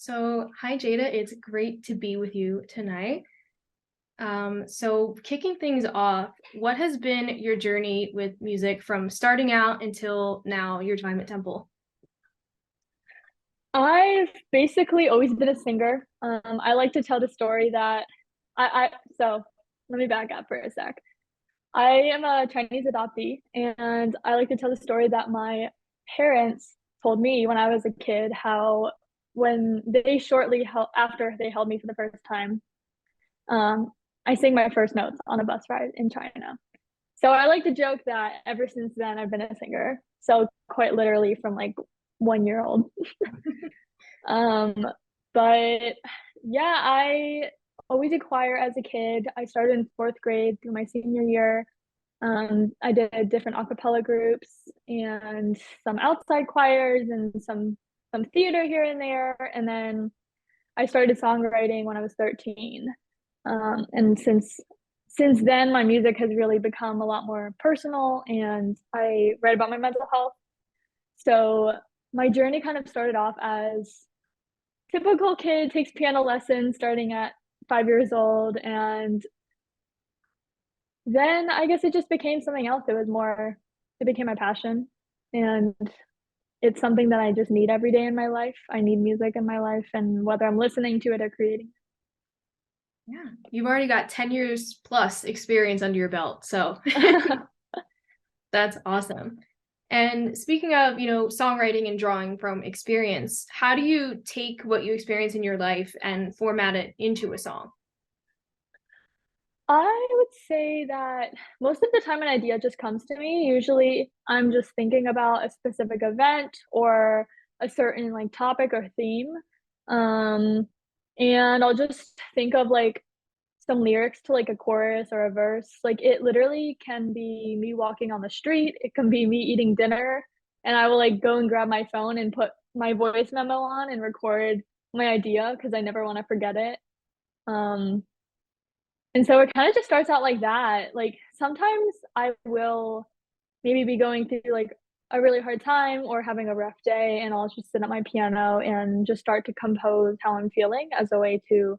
So, hi Jada, it's great to be with you tonight. So kicking things off, what has been your journey with music from starting out until now, your time at Temple? I've basically always been a singer. I like to tell the story that I so let me back up for a sec. I am a Chinese adoptee, and I like to tell the story that my parents told me when I was a kid how when they shortly after they held me for the first time, um, I sang my first notes on a bus ride in China. So I like to joke that ever since then I've been a singer. So quite literally from like 1 year old. Um, but yeah, I always did choir as a kid. I started in fourth grade through my senior year. I did different a cappella groups and some outside choirs and some theater here and there. And then I started songwriting when I was 13. And since then, my music has really become a lot more personal, and I write about my mental health. So my journey kind of started off as typical kid takes piano lessons starting at 5 years old, and then I guess it just became something else. It became my passion, and it's something that I just need every day in my life. I need music in my life, and whether I'm listening to it or creating. Yeah, you've already got 10 years plus experience under your belt, so that's awesome. And speaking of, songwriting and drawing from experience, how do you take what you experience in your life and format it into a song? I would say that most of the time an idea just comes to me. Usually I'm just thinking about a specific event or a certain like topic or theme. Um, and I'll just think of like some lyrics to like a chorus or a verse. Like it literally can be me walking on the street, it can be me eating dinner, and I will like go and grab my phone and put my voice memo on and record my idea because I never want to forget it. Um, and so it kind of just starts out like that. Like sometimes I will maybe be going through like a really hard time or having a rough day, and I'll just sit at my piano and just start to compose how I'm feeling as a way to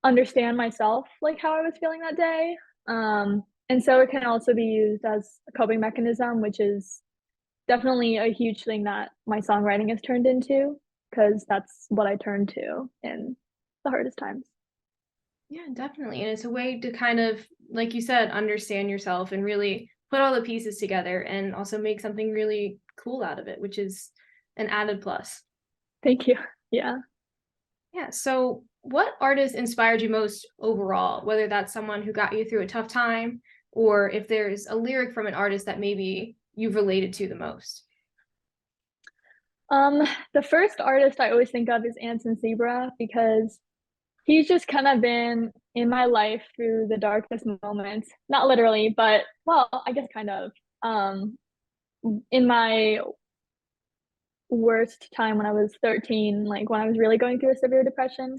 understand myself, like how I was feeling that day. And so it can also be used as a coping mechanism, which is definitely a huge thing that my songwriting has turned into because that's what I turn to in the hardest times. Yeah, definitely. And it's a way to kind of, like you said, understand yourself and really put all the pieces together and also make something really cool out of it, which is an added plus. Thank you. Yeah. Yeah. So, what artist inspired you most overall, whether that's someone who got you through a tough time or if there's a lyric from an artist that maybe you've related to the most? Um, the first artist I always think of is Anson Zebra because he's just kind of been in my life through the darkest moments. Not literally, but well, I guess kind of. Um, in my worst time when I was 13, like when I was really going through a severe depression,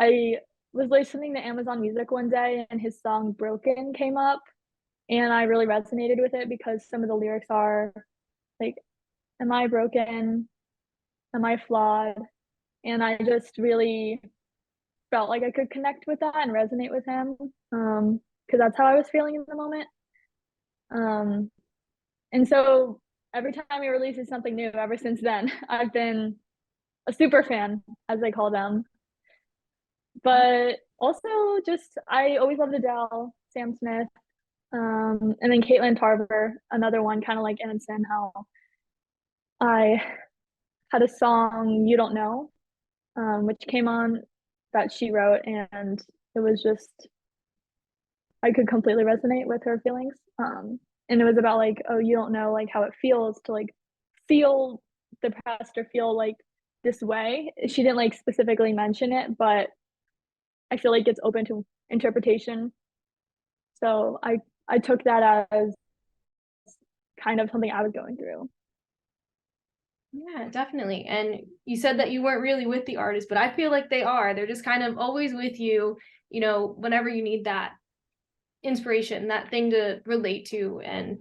I was listening to Amazon Music one day and his song Broken came up, and I really resonated with it because some of the lyrics are like, am I broken? Am I flawed? And I just really felt like I could connect with that and resonate with him. Because that's how I was feeling in the moment. Um, and so every time he releases something new, ever since then, I've been a super fan, as they call them. But also, just I always loved Adele, Sam Smith, and then Caitlin Tarver, another one, kind of like Ensign, how I had a song "You Don't Know," which came on that she wrote, and it was just I could completely resonate with her feelings. And it was about like, oh, you don't know like how it feels to like feel depressed or feel like this way. She didn't like specifically mention it, but I feel like it's open to interpretation. So I took that as kind of something I was going through. Yeah, definitely. And you said that you weren't really with the artist, but I feel like they are. They're just kind of always with you, whenever you need that inspiration, that thing to relate to. And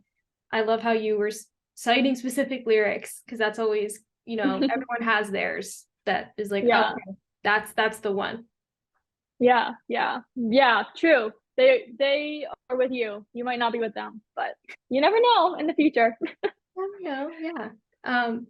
I love how you were citing specific lyrics because that's always, everyone has theirs. that is like, oh, Yeah. okay, that's the one. Yeah. Yeah. Yeah. True. They are with you. You might not be with them, but you never know in the future. There we go. Yeah. Um,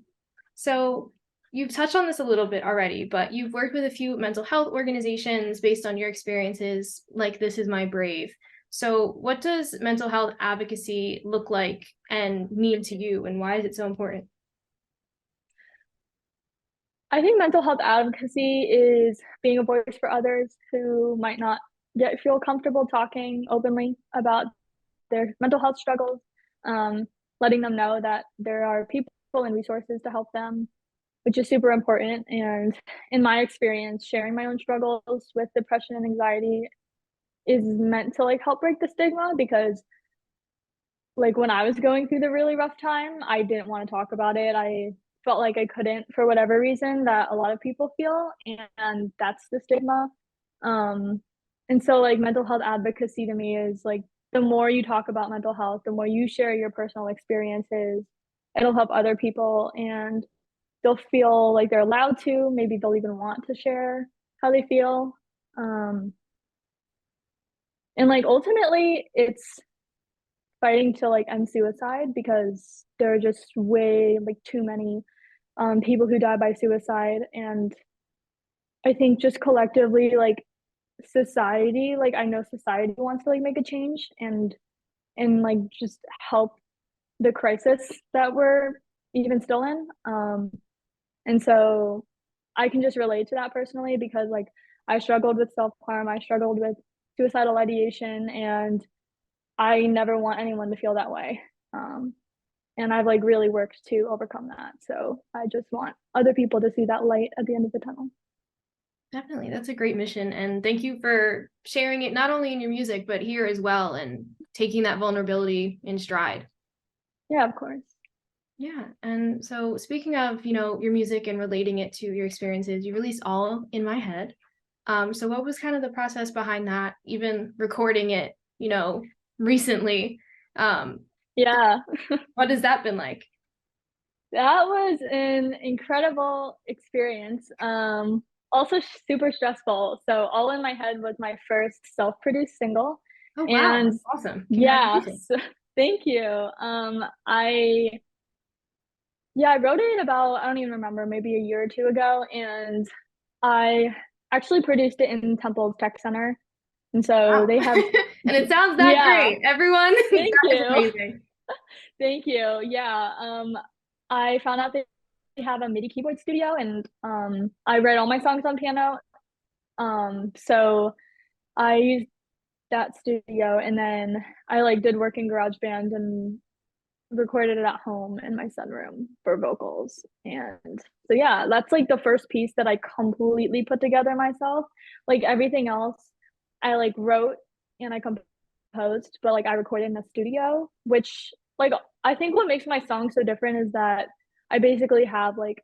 so you've touched on this a little bit already, but you've worked with a few mental health organizations based on your experiences, like This Is My Brave. So what does mental health advocacy look like and mean to you, and why is it so important? I think mental health advocacy is being a voice for others who might not yet feel comfortable talking openly about their mental health struggles, um, letting them know that there are people and resources to help them, which is super important. And in my experience, sharing my own struggles with depression and anxiety is meant to like help break the stigma because like when I was going through the really rough time, I didn't want to talk about it. I felt like I couldn't for whatever reason that a lot of people feel, and that's the stigma. Um, and so like mental health advocacy to me is like the more you talk about mental health, the more you share your personal experiences, it'll help other people and they'll feel like they're allowed to, maybe they'll even want to share how they feel. Um, and like ultimately it's fighting to like end suicide because there are just way like too many people who die by suicide, and I think just collectively like society, like I know society wants to like make a change and like just help the crisis that we're even still in, and so I can just relate to that personally because like I struggled with self-harm, I struggled with suicidal ideation, and I never want anyone to feel that way. um, and I've like really worked to overcome that. So I just want other people to see that light at the end of the tunnel. Definitely. That's a great mission. And thank you for sharing it not only in your music, but here as well and taking that vulnerability in stride. Yeah, of course. Yeah. And so speaking of, your music and relating it to your experiences, you released All in My Head. So what was kind of the process behind that, even recording it, recently? Um, Yeah, what has that been like? that was an incredible experience. Also super stressful. So All in My Head was my first self-produced single. Oh, wow. And That's awesome. Congratulations. yes, thank you. I wrote it about, I don't even remember, maybe a year or two ago, and I actually produced it in Temple's Tech Center. And so Wow. they have, And it sounds that yeah, great. Everyone, thank that is you. amazing. Thank you. Yeah. I found out they have a MIDI keyboard studio and I write all my songs on piano. So I used that studio and then I like did work in GarageBand and recorded it at home in my sunroom for vocals. And so yeah, that's like the first piece that I completely put together myself. Like everything else I like wrote and I composed, but like I recorded in the studio, which like I think what makes my song so different is that I basically have like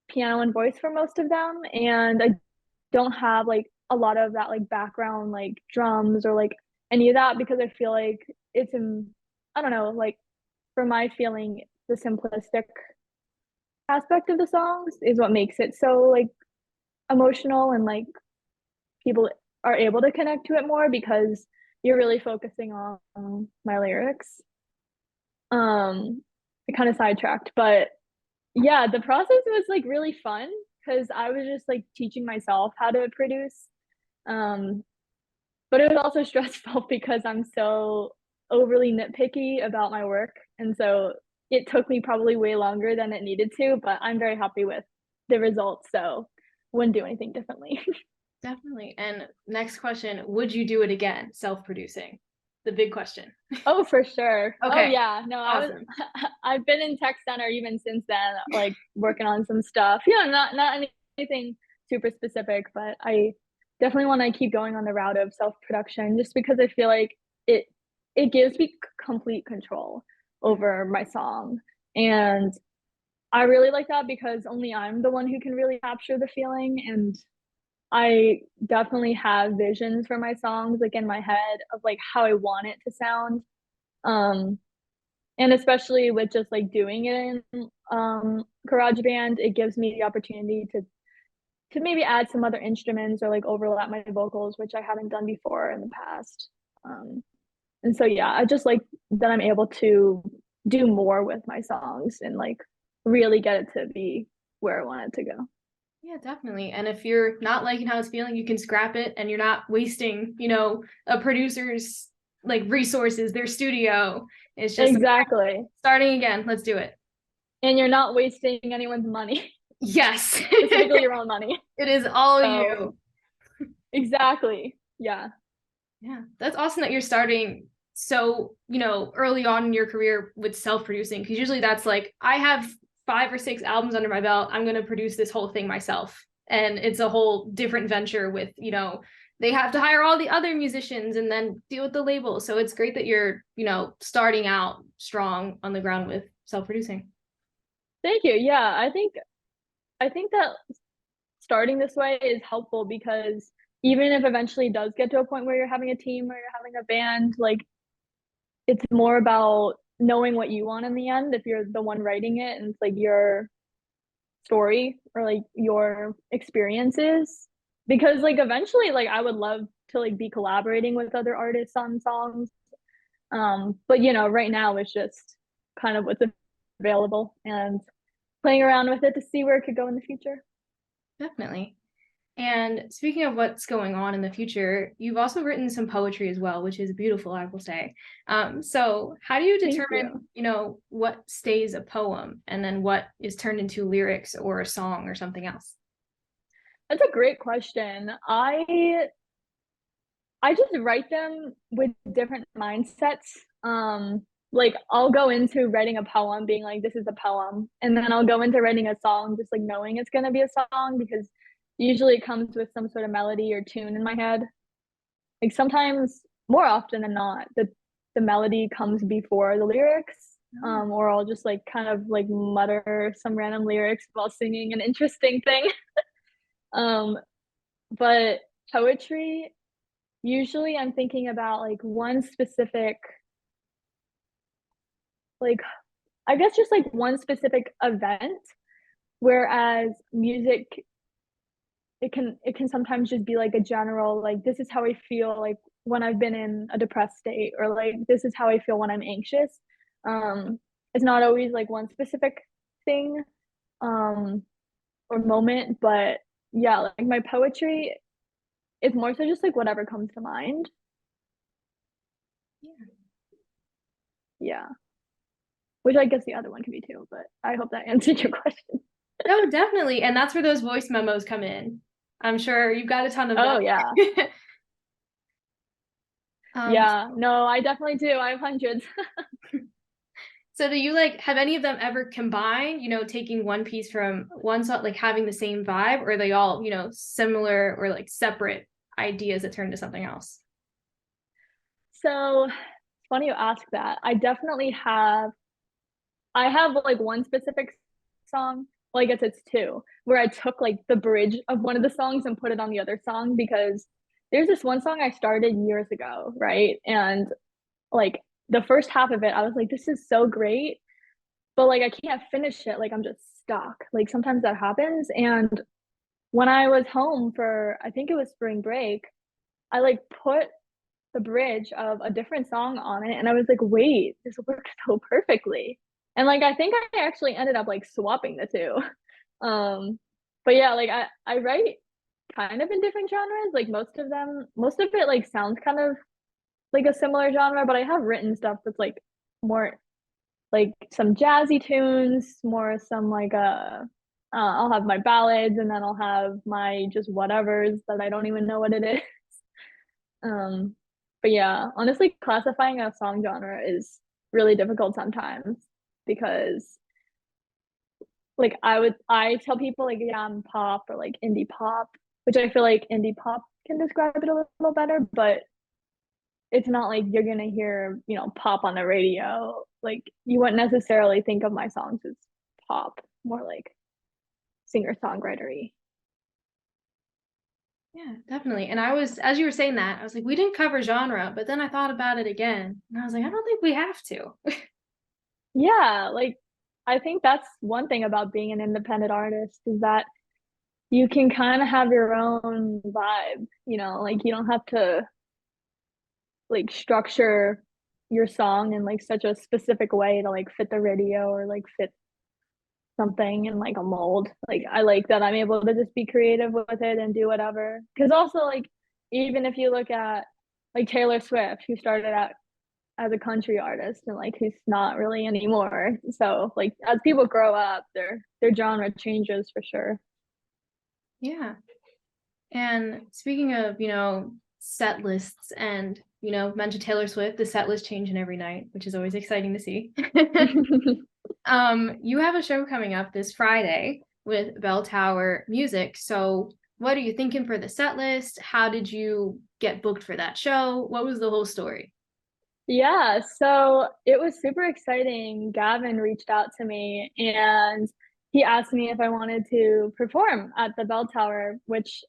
piano and voice for most of them, and I don't have like a lot of that like background like drums or like any of that because I feel like it's in, I don't know, like for my feeling the simplistic aspect of the songs is what makes it so like emotional and like people are able to connect to it more because you're really focusing on my lyrics. I kind of sidetracked, but yeah, the process was like really fun because I was just like teaching myself how to produce. Um, but it was also stressful because I'm so overly nitpicky about my work. And so it took me probably way longer than it needed to, but I'm very happy with the results. So wouldn't do anything differently. Definitely. And next question, would you do it again, self-producing? The big question. Oh, for sure. Oh Okay. yeah. No, Awesome. I've been in tech center even since then, like working on some stuff. Yeah, not anything super specific, but I definitely want to keep going on the route of self-production just because I feel like it it gives me complete control over my song. And I really like that because only I'm the one who can really capture the feeling, and I definitely have visions for my songs like in my head of like how I want it to sound. Um, And especially with just like doing it in GarageBand, it gives me the opportunity to maybe add some other instruments or like overlap my vocals, which I haven't done before in the past. Um, and so yeah, I just like that I'm able to do more with my songs and like really get it to be where I want it to go. Yeah, definitely. And if you're not liking how it's feeling, you can scrap it and you're not wasting, a producer's like resources, their studio. It's just Exactly. starting again. Let's do it. And you're not wasting anyone's money, Yes. specifically your own money. It is all So you. exactly. Yeah. Yeah. That's awesome that you're starting so, early on in your career with self-producing. Because usually that's like, I have 5 or 6 albums under my belt. I'm going to produce this whole thing myself. And it's a whole different venture with, they have to hire all the other musicians and then deal with the label. So it's great that you're, starting out strong on the ground with self-producing. Thank you. Yeah, I think that starting this way is helpful because even if eventually it does get to a point where you're having a team or you're having a band, like it's more about knowing what you want in the end if you're the one writing it and it's like your story or like your experiences. Because like eventually like I would love to like be collaborating with other artists on songs. But right now it's just kind of what's available and playing around with it to see where it could go in the future. Definitely. And speaking of what's going on in the future, you've also written some poetry as well, which is beautiful, I will say. So how do you Thank determine, you. what stays a poem and then what is turned into lyrics or a song or something else? That's a great question. I just write them with different mindsets. Like I'll go into writing a poem being like this is a poem, and then I'll go into writing a song just like knowing it's going to be a song because usually it comes with some sort of melody or tune in my head. Like sometimes more often than not, the melody comes before the lyrics. Oh, Or I'll just like kind of like mutter some random lyrics while singing an interesting thing. Um, but poetry, usually I'm thinking about like one specific, like, I guess just like one specific event, whereas music, it can sometimes just be like a general, like, this is how I feel like when I've been in a depressed state, or like, this is how I feel when I'm anxious. Um, it's not always like one specific thing, um, or moment, but yeah, like my poetry is more so just like whatever comes to mind. yeah. Yeah. Which I guess the other one can be too, but I hope that answered your question. No, definitely. And that's where those voice memos come in. I'm sure you've got a ton of them. Oh yeah. Um, Yeah. No, I definitely do. I have hundreds. so do you like have any of them ever combined, taking one piece from one song, like having the same vibe, or are they all, similar or like separate ideas that turn into something else? So it's funny you ask that. I have like one specific song. Well, I guess it's two, where I took like the bridge of one of the songs and put it on the other song because there's this one song I started years ago, right? And like the first half of it, I was like, this is so great, but like I can't finish it. Like I'm just stuck. Like sometimes that happens. And when I was home for, I think it was spring break, I like put the bridge of a different song on it and I was like, wait, this works so perfectly. And like I think I actually ended up like swapping the two. But yeah, like I write kind of in different genres. Like most of it like sounds kind of like a similar genre, but I have written stuff that's like more like some jazzy tunes, more some like I'll have my ballads and then I'll have my just whatevers that I don't even know what it is. Um, but yeah, honestly, classifying a song genre is really difficult sometimes because like I tell people like yeah, I'm pop or like indie pop, which I feel like indie pop can describe it a little better, but it's not like you're gonna hear, pop on the radio. Like you wouldn't necessarily think of my songs as pop, more like singer-songwritery. Yeah, definitely. And I was, as you were saying that, I was like, we didn't cover genre, but then I thought about it again, and I was like, I don't think we have to. Yeah, like I think that's one thing about being an independent artist is that you can kind of have your own vibe, like you don't have to like structure your song in like such a specific way to like fit the radio or like fit something in like a mold. Like I like that I'm able to just be creative with it and do whatever. Because also like even if you look at like Taylor Swift, who started out as a country artist and like who's not really anymore. So like as people grow up, their genre changes for sure. Yeah. And speaking of, set lists and, mentioned Taylor Swift, the set list changing every night, which is always exciting to see. You have a show coming up this Friday with Bell Tower Music. So what are you thinking for the set list? How did you get booked for that show? What was the whole story? Yeah, so it was super exciting. Gavin reached out to me and he asked me if I wanted to perform at the Bell Tower, which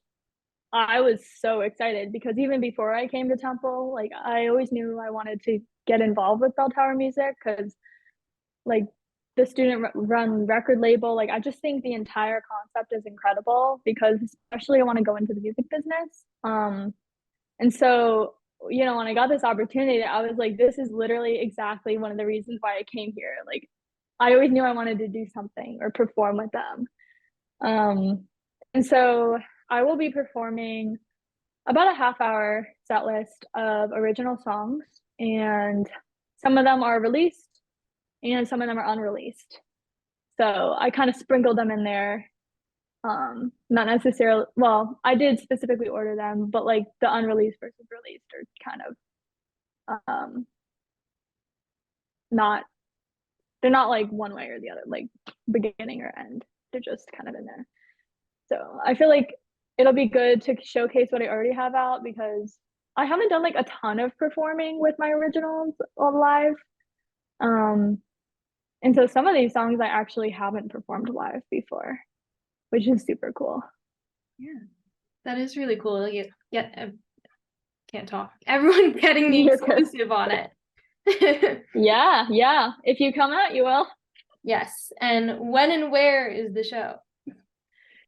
I was so excited because even before I came to Temple, like I always knew I wanted to get involved with Bell Tower Music because like the student run record label, like I just think the entire concept is incredible because especially I want to go into the music business. And so, when I got this opportunity, I was like, this is literally exactly one of the reasons why I came here. Like, I always knew I wanted to do something or perform with them. And so I will be performing about a half hour set list of original songs, and some of them are released and some of them are unreleased. So I kind of sprinkled them in there. Not necessarily, well, I did specifically order them, but like the unreleased versus released are kind of not, they're not like one way or the other, like beginning or end. They're just kind of in there. So I feel like it'll be good to showcase what I already have out because I haven't done like a ton of performing with my originals on live. Um, and so some of these songs I actually haven't performed live before, which is super cool. Yeah, that is really cool. Like, I can't talk. Everyone getting the You're good. exclusive on it. Yeah, yeah. If you come out, you will. Yes. And when and where is the show?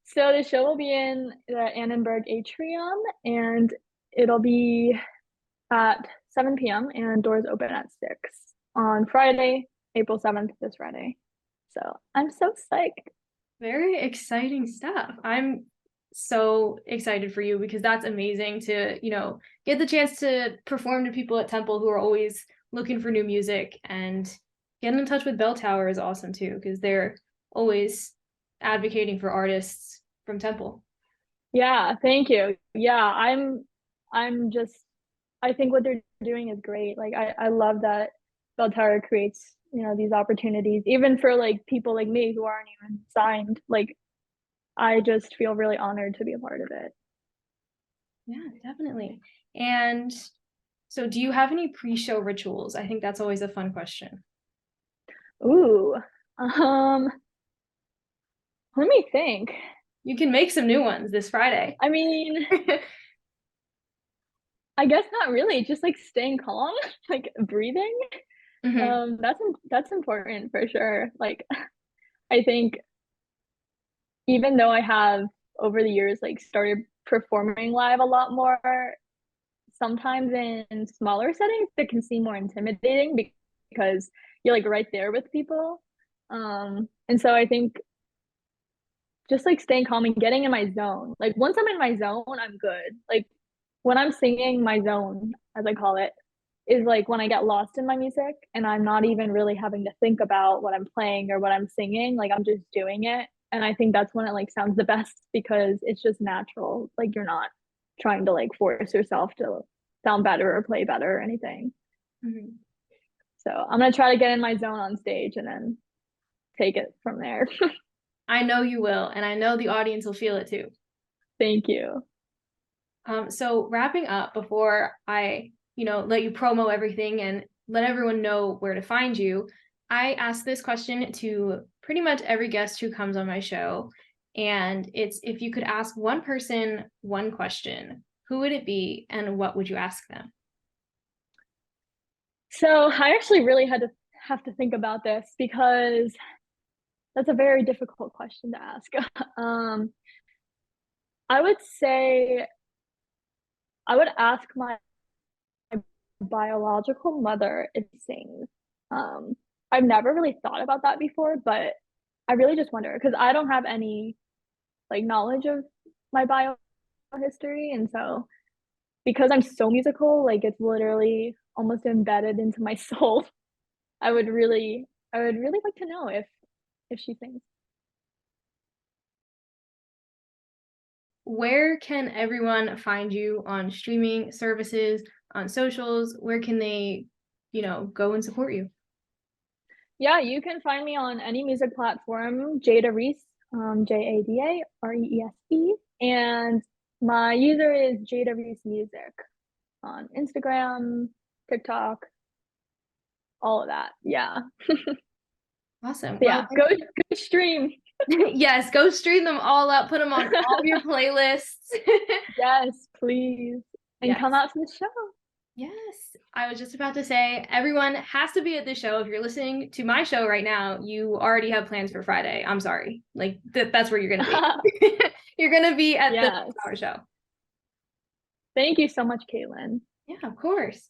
So the show will be in the Annenberg Atrium and it'll be at 7 p.m. and doors open at 6 on Friday, April 7th, this Friday. So I'm so psyched. Very exciting stuff. I'm so excited for you because that's amazing to, get the chance to perform to people at Temple who are always looking for new music, and getting in touch with Bell Tower is awesome too because they're always advocating for artists from Temple. Yeah, thank you. Yeah, I'm just I think what they're doing is great. Like I love that Bell Tower creates, these opportunities, even for like people like me who aren't even signed. Like I just feel really honored to be a part of it. Yeah, definitely. And so do you have any pre-show rituals? I think that's always a fun question. Ooh. Um, let me think. You can make some new ones this Friday. I mean, I guess not really, just like staying calm, like breathing. Hmm. That's important for sure. Like I think even though I have over the years like started performing live a lot more, sometimes in smaller settings it can seem more intimidating because you're like right there with people. And so I think just like staying calm and getting in my zone. Like once I'm in my zone, I'm good. Like when I'm singing, my zone, as I call it, is like when I get lost in my music and I'm not even really having to think about what I'm playing or what I'm singing. Like I'm just doing it. And I think that's when it like sounds the best because it's just natural. Like you're not trying to like force yourself to sound better or play better or anything. Hmm. So I'm gonna try to get in my zone on stage and then take it from there. I know you will, and I know the audience will feel it too. Thank you. So wrapping up before I, let you promo everything and let everyone know where to find you, I ask this question to pretty much every guest who comes on my show. And it's if you could ask one person one question, who would it be and what would you ask them? So I actually really had to have to think about this because that's a very difficult question to ask. um, I would say I would ask my biological mother if she sings. Um, I've never really thought about that before, but I really just wonder because I don't have any like knowledge of my bio history, and so because I'm so musical, like it's literally almost embedded into my soul. I would really like to know if she sings. Where can everyone find you on streaming services, on socials? Where can they, go and support you? Yeah, you can find me on any music platform, Jada Reese, JadaReese, and my user is Jada Reese Music on Instagram, TikTok, all of that. Yeah. Awesome. So Well, yeah, go stream. yes, go stream them all up, put them on all of your playlists. Yes, please. And come Yes. out to the show. Yes. I was just about to say, everyone has to be at the show. If you're listening to my show right now, you already have plans for Friday. I'm sorry. Like, that's where you're going to be. You're going to be at the Yes. Power Show. Thank you so much, Caitlin. Yeah, of course.